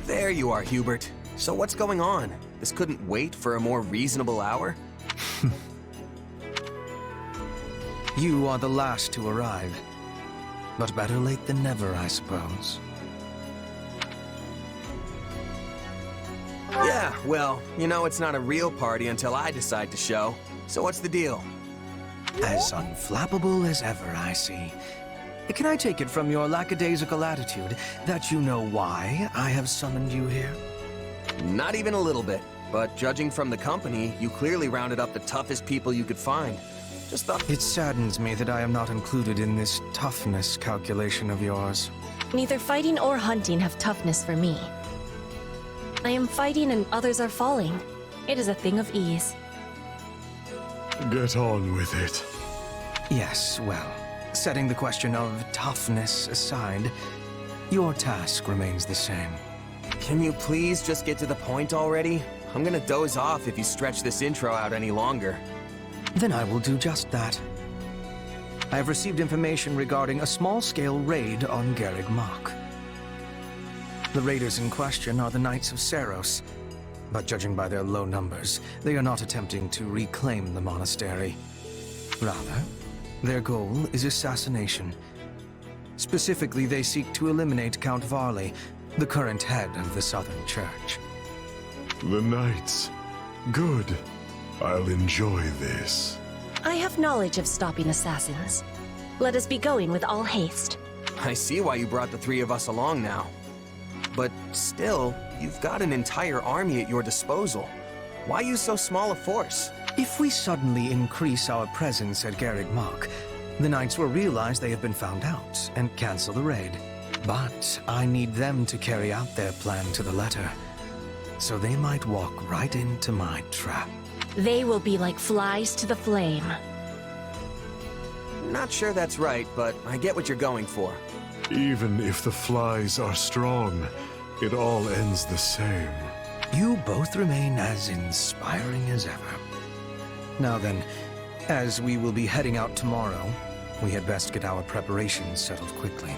There you are, Hubert. So what's going on? This couldn't wait for a more reasonable hour? You are the last to arrive. But better late than never, I suppose. Yeah, well, you know it's not a real party until I decide to show. So what's the deal? As unflappable as ever, I see. Can I take it from your lackadaisical attitude that you know why I have summoned you here? Not even a little bit. But judging from the company, you clearly rounded up the toughest people you could find. Just thought... It saddens me that I am not included in this toughness calculation of yours. Neither fighting or hunting have toughness for me. I am fighting and others are falling. It is a thing of ease. Get on with it. Yes, well, setting the question of toughness aside, your task remains the same. Can you please just get to the point already? I'm gonna doze off if you stretch this intro out any longer. Then I will do just that. I have received information regarding a small-scale raid on Garreg Mach. The raiders in question are the Knights of Seiros, but judging by their low numbers, they are not attempting to reclaim the monastery. Rather, their goal is assassination. Specifically, they seek to eliminate Count Varley, the current head of the Southern Church. The Knights. Good. I'll enjoy this. I have knowledge of stopping assassins. Let us be going with all haste. I see why you brought the three of us along now. But still, you've got an entire army at your disposal. Why use so small a force? If we suddenly increase our presence at Garreg Mach, the Knights will realize they have been found out and cancel the raid. But I need them to carry out their plan to the letter, so they might walk right into my trap. They will be like flies to the flame. Not sure that's right, but I get what you're going for. Even if the flies are strong, it all ends the same. You both remain as inspiring as ever. Now then, as we will be heading out tomorrow, we had best get our preparations settled quickly.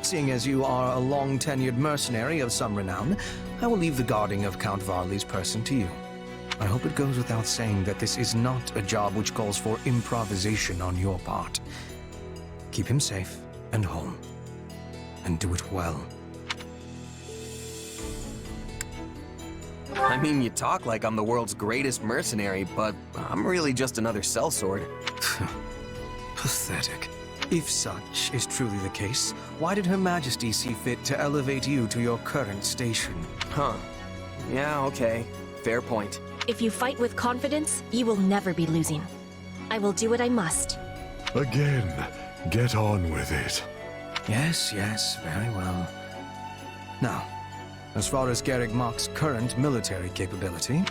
Seeing as you are a long-tenured mercenary of some renown, I will leave the guarding of Count Varley's person to you. I hope it goes without saying that this is not a job which calls for improvisation on your part. Keep him safe and home, and do it well. I mean, you talk like I'm the world's greatest mercenary, but I'm really just another sellsword. Pathetic. If such is truly the case, why did Her Majesty see fit to elevate you to your current station? Huh. Yeah, okay. Fair point. If you fight with confidence, you will never be losing. I will do what I must. Again, get on with it. Yes, very well. Now, as far as Garreg Mach's current military capability...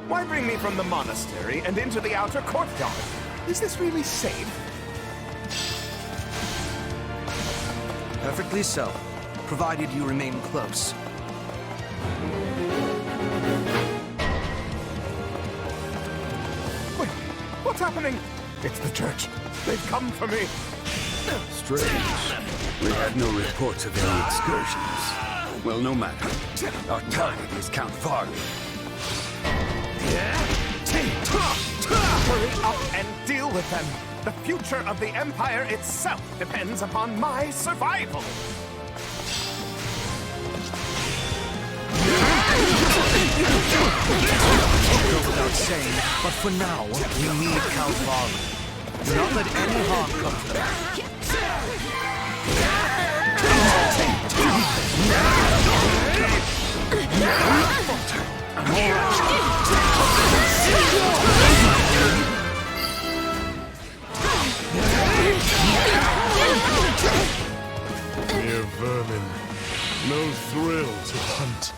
Why bring me from the monastery and into the outer courtyard? Is this really safe? Perfectly so, provided you remain close. Wait, what's happening? It's the church. They've come for me. Strange. We had no reports of any excursions. Well, no matter. Our target is Count Varley. Hurry up and deal with them. The future of the Empire itself depends upon my survival. Go without saying, but for now, we need Count Varley. Do not let any harm come to them. Mere vermin. No thrill to hunt.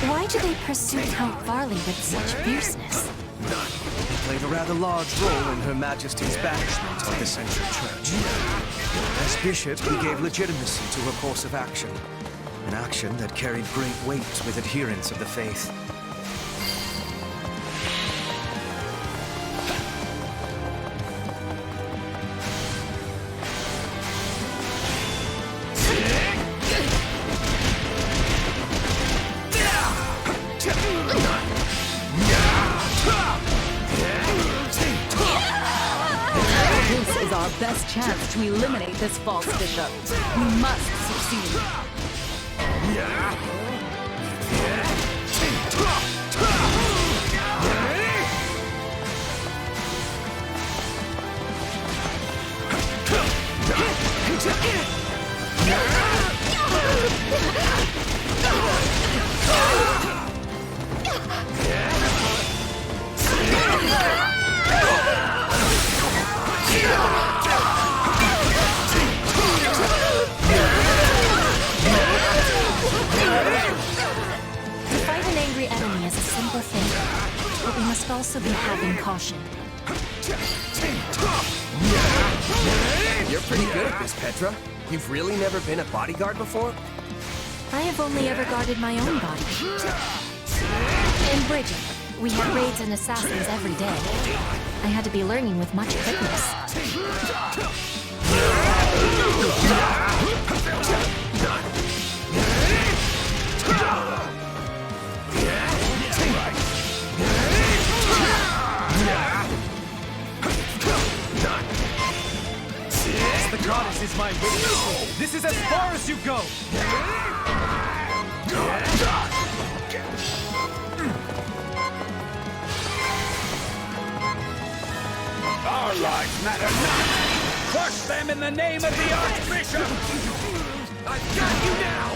Why do they pursue Count Varley with such fierceness? He played a rather large role in Her Majesty's banishment of the Central Church. As bishop, he gave legitimacy to her course of action. An action that carried great weight with adherents of the faith. This is our best chance to eliminate this false bishop. We must succeed. To fight an angry enemy is a simple thing, but we must also be having caution. You're pretty good at this, Petra. You've really never been a bodyguard before? I have only ever guarded my own body. In Bridget, we had raids and assassins every day. I had to be learning with much quickness. The goddess is my witness. This is as far as you go. Our lives matter not! Crush them in the name of the Archbishop! I've got you now!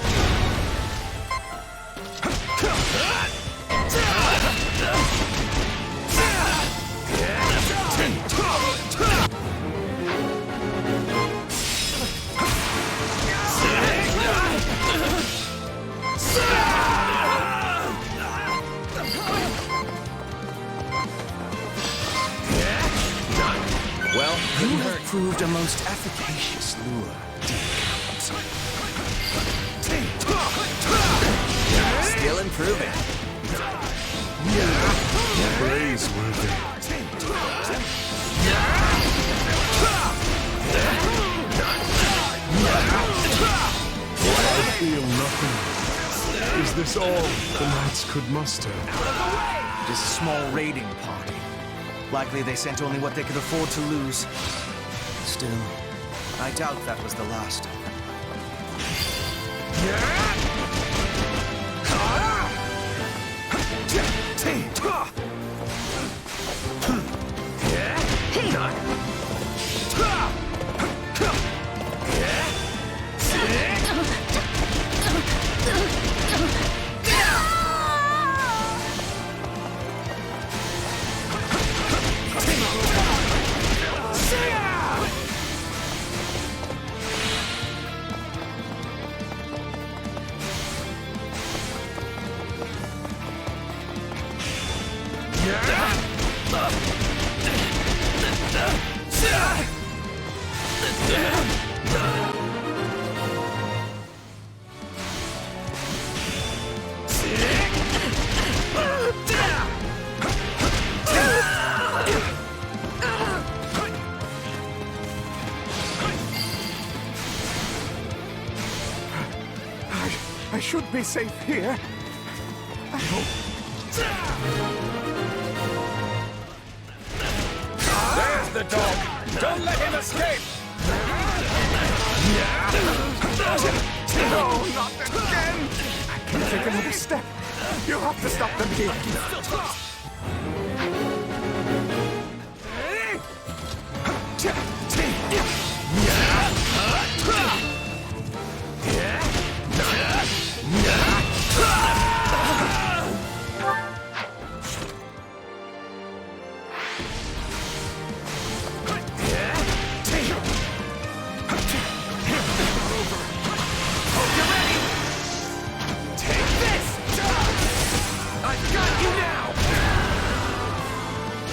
Well, You have proved a most efficacious lure. still improving. Praiseworthy. I feel nothing. Is this all the knights could muster? It is a small raiding party. Likely they sent only what they could afford to lose. Still, I doubt that was the last. I should be safe here. I hope. There's the dog! Don't let him escape! No, not again! I can't take another step. You have to stop them here.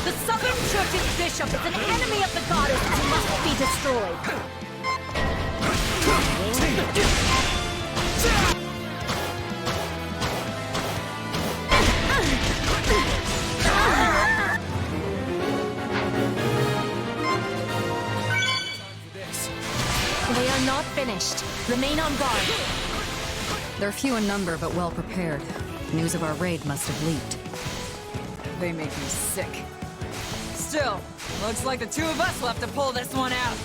The Southern Church's bishop is an enemy of the goddess and must be destroyed. They are not finished. Remain on guard. They're few in number, but well prepared. News of our raid must have leaked. They make me sick. Still, looks like the two of us left to pull this one out.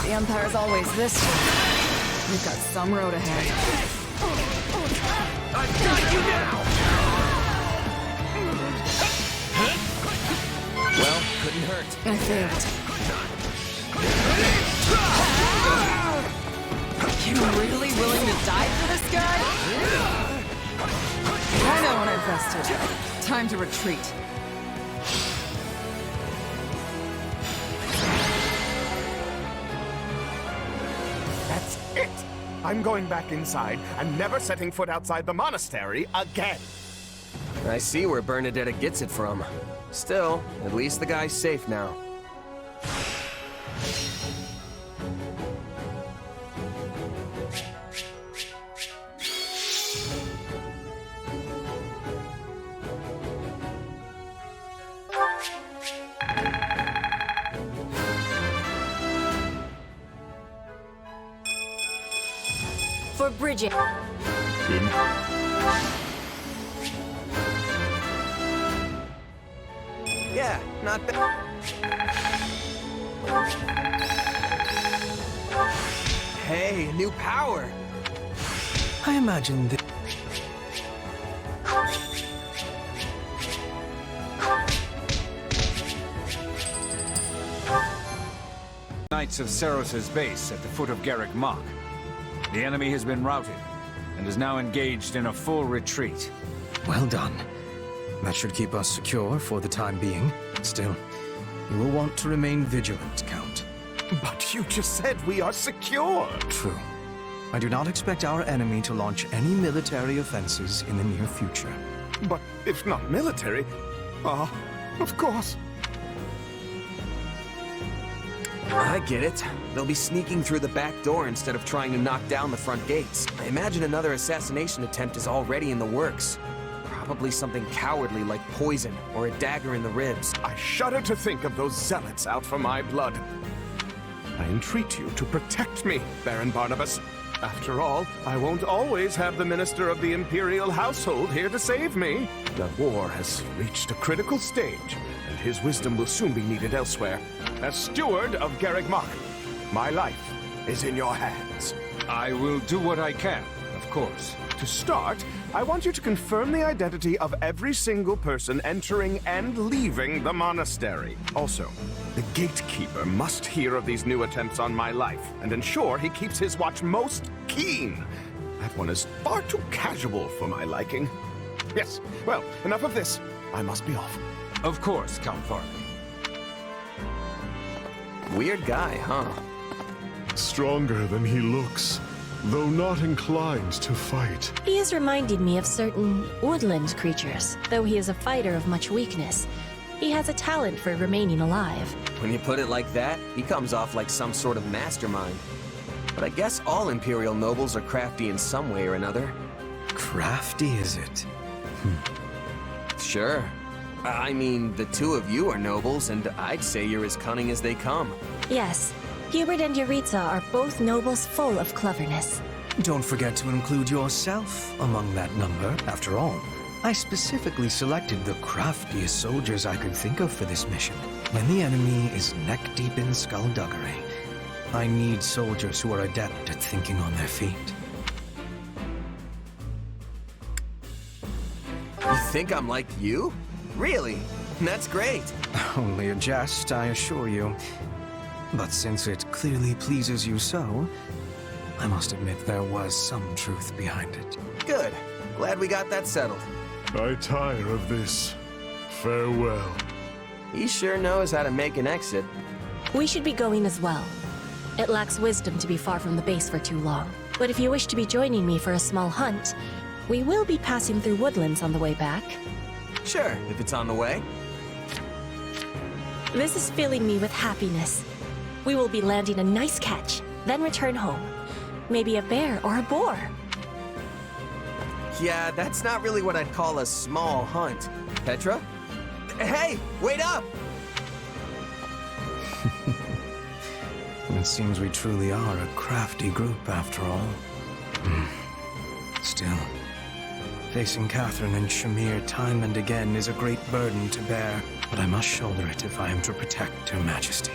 The Empire's always this way. We've got some road ahead. I've got you now! Well, couldn't hurt. I failed. You really willing to die for this guy? I know when I've rested. Time to retreat. That's it! I'm going back inside and never setting foot outside the monastery again. I see where Bernadetta gets it from. Still, at least the guy's safe now. For Bridget. Yeah, not bad. Hey, new power! I imagine that... Knights of Seiros' base at the foot of Garrick Mach. The enemy has been routed, and is now engaged in a full retreat. Well done. That should keep us secure for the time being. Still, you will want to remain vigilant, Count. But you just said we are secure! True. I do not expect our enemy to launch any military offenses in the near future. But if not military, of course. I get it. They'll be sneaking through the back door instead of trying to knock down the front gates. I imagine another assassination attempt is already in the works. Probably something cowardly like poison or a dagger in the ribs. I shudder to think of those zealots out for my blood. I entreat you to protect me, Baron Barnabas. After all, I won't always have the Minister of the Imperial Household here to save me. The war has reached a critical stage, and his wisdom will soon be needed elsewhere. As steward of Garrick Mach, my life is in your hands. I will do what I can, of course. To start, I want you to confirm the identity of every single person entering and leaving the monastery. Also, the gatekeeper must hear of these new attempts on my life and ensure he keeps his watch most keen. That one is far too casual for my liking. Yes, well, enough of this. I must be off. Of course, Count Farley. Weird guy, huh? Stronger than he looks, though not inclined to fight. He has reminded me of certain woodland creatures. Though he is a fighter of much weakness, he has a talent for remaining alive. When you put it like that, he comes off like some sort of mastermind. But I guess all Imperial nobles are crafty in some way or another. Crafty, is it? Sure. I mean, the two of you are nobles, and I'd say you're as cunning as they come. Yes, Hubert and Yaritza are both nobles full of cleverness. Don't forget to include yourself among that number. After all, I specifically selected the craftiest soldiers I could think of for this mission. When the enemy is neck-deep in skullduggery, I need soldiers who are adept at thinking on their feet. You think I'm like you? Really? That's great. Only a jest, I assure you. But since it clearly pleases you so, I must admit there was some truth behind it. Good. Glad we got that settled. I tire of this. Farewell. He sure knows how to make an exit. We should be going as well. It lacks wisdom to be far from the base for too long. But if you wish to be joining me for a small hunt, we will be passing through woodlands on the way back. Sure, if it's on the way. This is filling me with happiness. We will be landing a nice catch, then return home. Maybe a bear or a boar. Yeah, that's not really what I'd call a small hunt. Petra? Hey, wait up! It seems we truly are a crafty group after all. Still, facing Catherine and Shamir time and again is a great burden to bear, but I must shoulder it if I am to protect Her Majesty.